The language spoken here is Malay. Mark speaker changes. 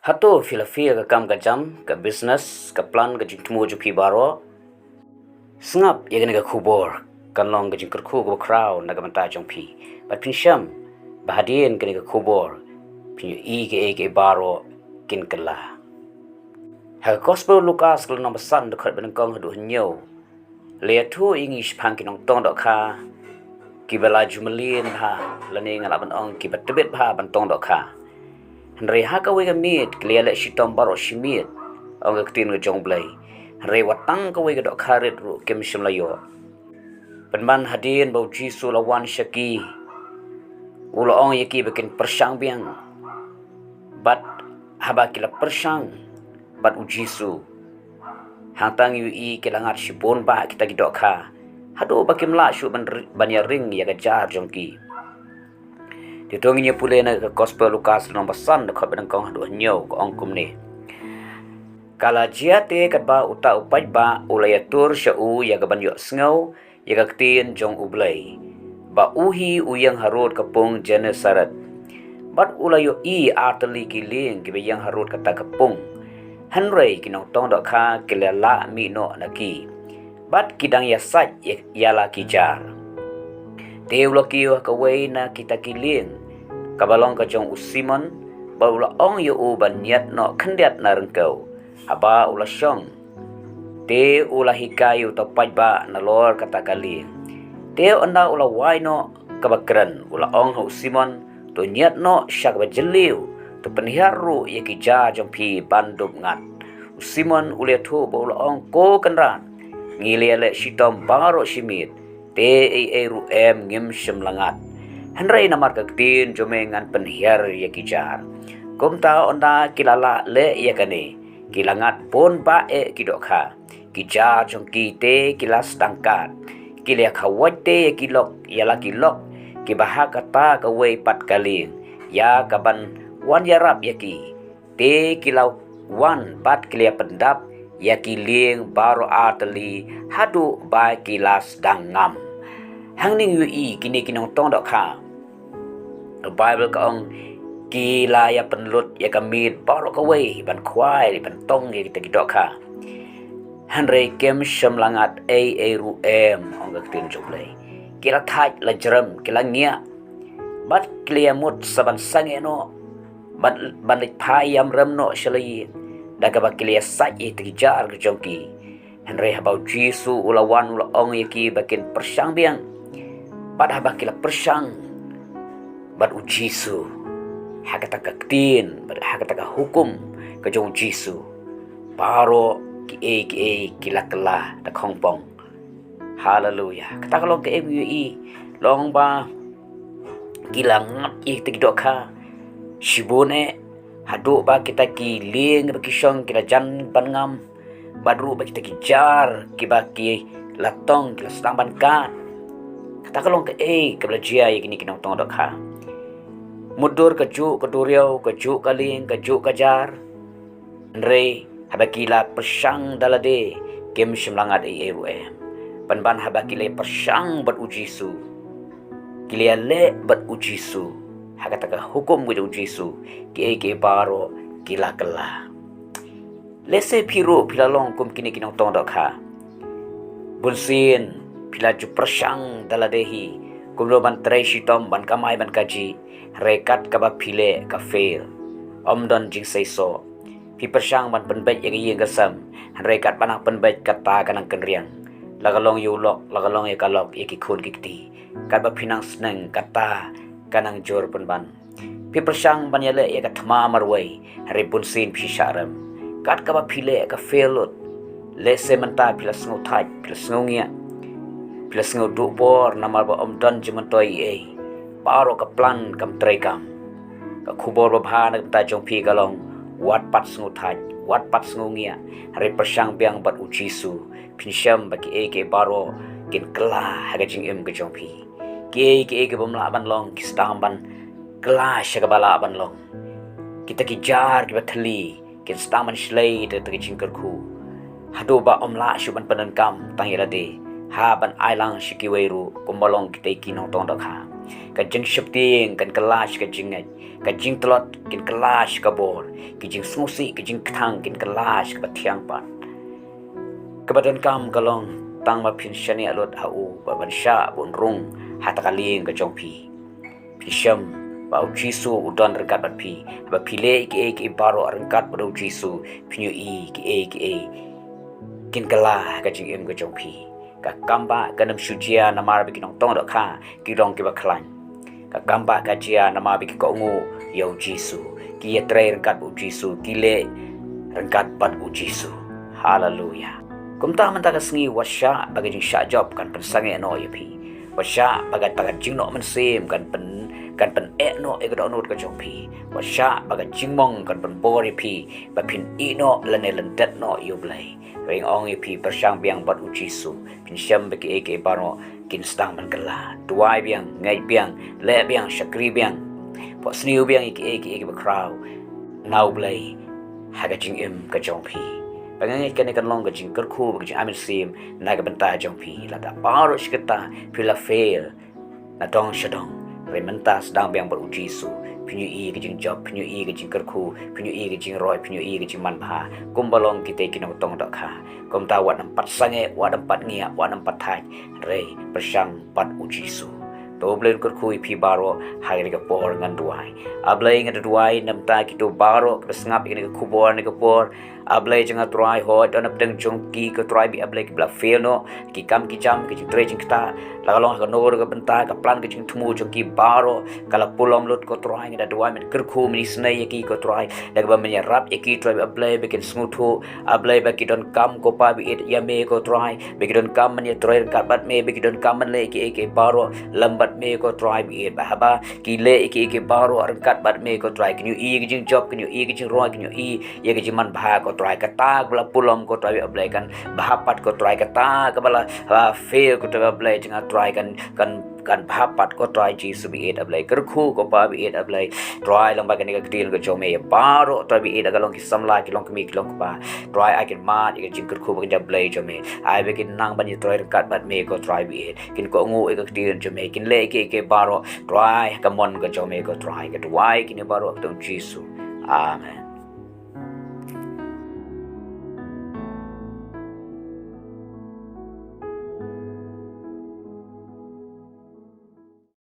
Speaker 1: Hato filafia ka kam ka jam ka business ka plan ka jingtmu jupi baro sngap yagani ka khubor kan long ka jingkar khu ka kraw na ka manta jongpi pat pinsham bahadien kani ka khubor pin ke baro kin kala ha gospel Lucas kal nomor san de khat ban kong hadu nyo le thu english phang kinong tong do kha ki bala jumalin ha lani ngala ban ong ki batbet bha ban tong do kha Re haka wega miet clear le shitom baro shimiet ang aktin ng jong blay re watang ka wega do kharet ru kem shimla yo penman hadin bau jisu lawan shaki ulo ong yaki bikin persang biang bat haba kila persang bat ujisu hantang yu I kilangat shipon ba kita gidok kha hado bakim la shu ban ya ring ya gajar jongki Ditungnya pula na ke gospel Lukas nomor san dekat bedang kong hadu nyo ko ongkum ni. Kala jiate kat ba uta upaj ba ulayatur syau ya gaban yo sngau ya kaktin jong ublay. Ba uhi uyang harut kapung Genesaret. Bat ulayo I arteli kiling kibe yang harut kata kapung. Hanrei kinong tong dok kha kilala mi no naki. Bat kidang ya sat ya la kijar. Teu lokiyo kawai na kita kiling kabalong ka jong usimon baula ong yo uban niat no kandiat na rengkau haba ula syong te ula hikayu to pajba na lor kata kali te anda ula wai no kabakran ula ong ho usimon to niat no syak bajeliu to penhiaru ye kija jong pi bandub ngat usimon ule thu baula ong ko kanran ngilele shitom baro shimit te ru ngim shimlangat hanrei namar kaktin jomengan penhiar ya kijar kumta onda kilala le ya kane kilangat pon ba kidokha kijar jong kite kilas tangkat kilia khawat te kilok yala kilok kibaha kata kawai pat kaling ya kaban wan yarap yaki te kilau wan pat kilia pendap ya kiling baro ateli hadu ba kilas dangam hangning ui kini kinong tong dok kha Bible ka ong kila ya penlut ya kamit baro kawai ban kwai ban tong ya kita gidok kha hanrei kem shamlangat ru ong gaktin jublai kila thaj la jram kila ngia bat klia mut saban sangeno ban lik phayam ram no shalai daga ba klia sai tijar gejongki hanrei habau jisu ulawan ula ong yaki bakin persang biang pada bakila persang bat ujisu hakata kaktin bat hakata hukum ke jong jisu baro ki kila kala da khongpong haleluya kata kalau ke MUI long ba gilangat tigdok kha shibone hadu ba kita kiling bakisong kila jan bangam badru ba kita kijar kibaki latong kila sedang bankan kata kalau ke kebelajia yang kini tong dok ha mudur kejuk keduriau kejuk kaling kejuk kajar Andre habakila persang dalade kem shimlangat ruem ban habakile persang bat ujisu kiliale bat ujisu hakataka hukum with ujisu ke baro kila kala lese piro pilalong kum kini tong dok ha bulsin pila ju persang daladehi kumlo ban trai shitom ban kamai ban kaji rekat kaba pile ka fail omdon jing saiso pi persang ban penbet yang gasam rekat banang penbet kata kanang kenriang lagalong yulok lagalong yakalok ikikun kikti kaba pinang seneng kata kanang jor penban pi persang ban yale ya kathma marwai rebun sin pi sharam kat kaba pile ka failot lese menta pila sngo thai pila sngongia plus nguduk bor namar ba omdan jemantoi baro ka plan kam trekam ka khubor ba bhana ta jong pi galong wat pat sngu thaj wat pat sngu ngia re persang biang bat ujisu pinsham ba ke baro kin kla haga jing em ka jong pi ke bamla ban long ki stang ban kla shaga bala ban long kita kijar ki bathli kin stang ban shlei de ta jing kar khu hado ba omla shu ban panan kam tang yala de ha ban ailang shikiweru kumbalong kita kinong tong dok ha ka jing shapting kan kelash ka jingai ka jing telot kin kelash ka bor ki jing susi ki jing thang kin kelash ka thiang pan ka badan kam kalong tang ma phin shani alot hau ba ban sha bun rung hatakaling ka jong pi pisham ba jisu udon rekat bat pi ba pile ki baro rengkat ba jisu pinyu ki kin kala ka jing em ka jong pi ka kamba ka nam shujia na mar bi kinong tong do kha ki dong ki ba khlan ka kamba ka jia na mar bi ki ko ngu yo jisu ki ye tre rengkat bu jisu ki le rengkat bat bu jisu hallelujah kum ta man ta ka sngi washa ba jing sha job kan pen sange no ye pi washa bagat jing no man sem kan pen no e ga no ka jong pi washa bagat jing mong kan pen bori pi ba pin i no lane lan dat no yu blai ring ong pi persang biang bat u jisu pin syam be ke baro kin stang man kala tuai biang ngai biang le biang shakri biang po sniu biang ke ba crowd now blai haga jing em ka jong pi pangai kan long ka jing kerku ba jing amin sim na ka benta jong pi la da baro shikata pila fail na dong shadong rementa sedang biang ber jisu pinyu i ke jing job pinyu i ke jing kerku pinyu i ke jing roi pinyu i ke jing man pha kumbalong kita kinong tong dok kha kum ta wat nampat sange wat nampat ngia wat nampat thai re persang pat jisu to blen kerku pi baro hari ke por ngan duai ablai ngan duai namta kitu baro ke sngap ini ke kubor ni ke por ablai janga try ho don apdeng jongki ke try bi ablai ke bla fail no ki kam ki jam ki tre jing kita lagalong ka nor ka benta ka plan ke jing thumu jongki baro kala pulom lot ko try ngi da duai men kerku mi snai ki ko try da ba men rap ki try bi ablai be ken smuthu ablai ba ki don kam ko pa bi ya me ko try be ki don kam men try ka bat me be ki don kam men le ki baro lambat me ko try bi ba haba ki le ki baro arkat bat me ko try ki i ki jing job ki i ki jing roi ki i ye ki jing man bha ko try kata bala pulom ko try ablai kan bahapat ko try kata kabala fail ko try ablai jing try kan bahapat ko try jisu bi ablai kerku ko pa bi ablai try lang bagan ka deal ko jome baro try bi agalong ki samla ki long ki long pa try I can man ki jing kerku ba ablai jome ai be kin nang ban try kat bat me ko try bi kin ko ngu ka deal jome kin le ki baro try ka mon ko jome ko try ka try kin baro to jisu amen.